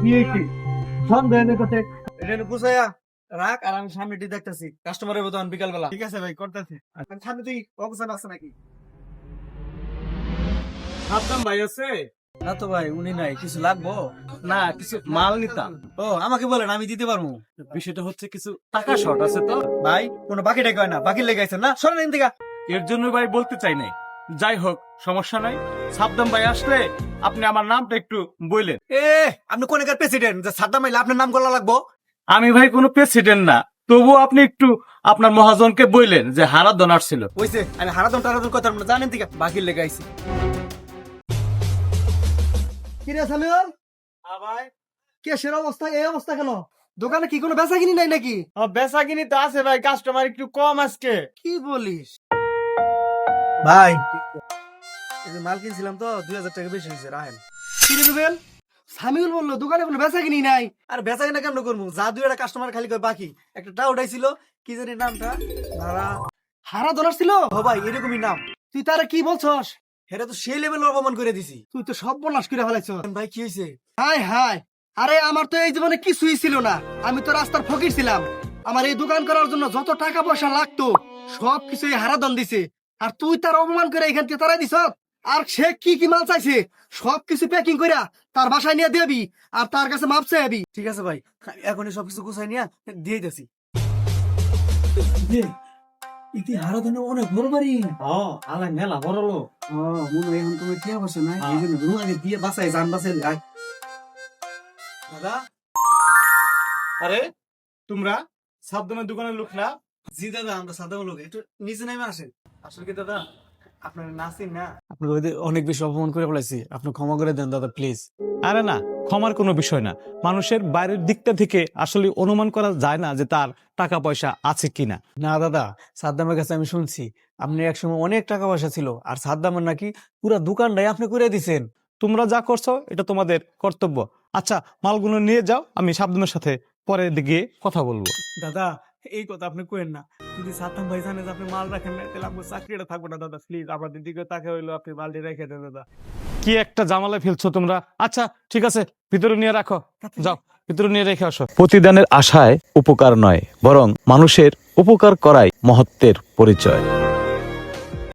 কি সন্দেহ নেই করতে। এটা বুঝাইয়া রাখ, আর আমি সামনে দেখতেছি কাস্টমারের বর্তমান বিকাল বেলা। ঠিক আছে ভাই, করতেছি। সামনে তুই অবস্থান আছে নাকি? সাবধান ভাই আছে? না তো ভাই, উনি নাই। কিছু লাগবো? না, কিছু মাল নিতাম। ও আমাকে বলেন, আমি দিতে পারবো। বিষয়টা হচ্ছে কিছু টাকা শর্ট আছে তো। ভাই কোনো বাকি টাকা হয় না, বাকি লেগাইছেন না, সরেন এখান থেকে। এর জন্য ভাই বলতে চাই নাই। যাই হোক, সমস্যা নাই। সাবধান ভাই আসলে আপনি আমার নামটা একটু বললেন। এ আপনি কোন এলাকার প্রেসিডেন্ট যে সাদ্দাম মাইলে আপনার নাম গলা লাগবো? আমি ভাই কোনো প্রেসিডেন্ট না, তবু আপনি একটু আপনার মহাজনকে বললেন যে হারাধন আসছিল। হইছে, আমি হারাদন টারাদন কথা জানেন থেকে বাকি লেগাইছি। কিরে সামিউল, ভাই কেসের অবস্থা এই অবস্থা কেন? দোকানে কি কোনো বেচা কিনি নাই নাকি? বেচা কিনি তো আছে ভাই, কাস্টমার একটু কম আজকে। কি বলিস? ভাই এই যে মাল কিনছিলাম তো 2000 টাকা বেশি হয়েছে, রাখেন। কিরে রুবেল, সামিউল বললো দোকানে কোনো বেচা কিনি নাই। আর বেচা কিনা কেমন করবো, যা দুই একটা কাস্টমার খালি কয় বাকি। একটা উঠাইছিল, কি জানি নামটা, ধারা। হারা ধরার ছিল? ও ভাই এরকমই নাম। তুই তারা কি বলছস? হেরা তো সেই লেভেল অপমান করে দিছি। তুই তো সব বলাস করে ফেলাইছ। ভাই কি হয়েছে? হাই হাই, আরে আমার তো এই জীবনে কিছুই ছিল না। আমি তো রাস্তার ফকির ছিলাম। আমার এই দোকান করার জন্য যত টাকা পয়সা লাগতো সব কিছুই হারাধন দিছে। আর তুই তার অপমান করে এখান থেকে তারাই দিছ। আর সে কি কি মাল চাইছে সব কিছু প্যাকিং কইরা তার বাসায় নিয়ে দিবি, আর তার কাছে মাপ চাইবি। ঠিক আছে ভাই, এখনই সবকিছু গুছাই নিয়ে দিয়ে দিছি। ইতি হারাধনে অনেক বড় বাড়ি। আলাই মেলা বড় লোক। মনে হয় এখন তুমি কি অবস্থা নাই, এই জন্য রুম আগে দিয়ে বাসায় যান, বাসায় আয়। দাদা। আরে তোমরা সাবধানের দোকানের লোক না? জি দাদা, আমরা সাধারণ লোক, একটু নিচে নেমে আসেন। আসলে কি দাদা, আপনার নাসিন না, আপনার অনেক বেশি অপমান করে ফেলাইছি, আপনি ক্ষমা করে দেন দাদা প্লিজ। আরে না, ক্ষমার কোনো বিষয় না। মানুষের বাইরের দিকটা থেকে আসলে অনুমান করা যায় না যে তার টাকা পয়সা আছে কিনা। না দাদা, সাদ্দামের কাছে আমি শুনছি আপনি একসময় অনেক টাকা পয়সা ছিল, আর সাদ্দামের নাকি পুরো দোকানটাই আপনি করে দিছেন। তোমরা যা করছো এটা তোমাদের কর্তব্য। আচ্ছা, মালগুলো নিয়ে যাও, আমি সাবধানের সাথে পরে গিয়ে কথা বলবো। দাদা এই কথা আপনি কইেন না, যদি সাদ্দাম ভাই জানে যে আপনি মাল রাখেন না, তাহলে আপনার চাকরিটা থাকবো না দাদা। প্লিজ আপনাদের দিকে তাকে হইলো আপনি মালটি রেখে দেন দাদা। কি একটা জামালায় ফেলছো তোমরা। আচ্ছা ঠিক আছে, ভিতরে নিয়ে রাখো, যাও ভিতরে নিয়ে রেখে আসো। প্রতিদানের আশায় উপকার নয়, বরং মানুষের উপকার করাই মহত্বের পরিচয়।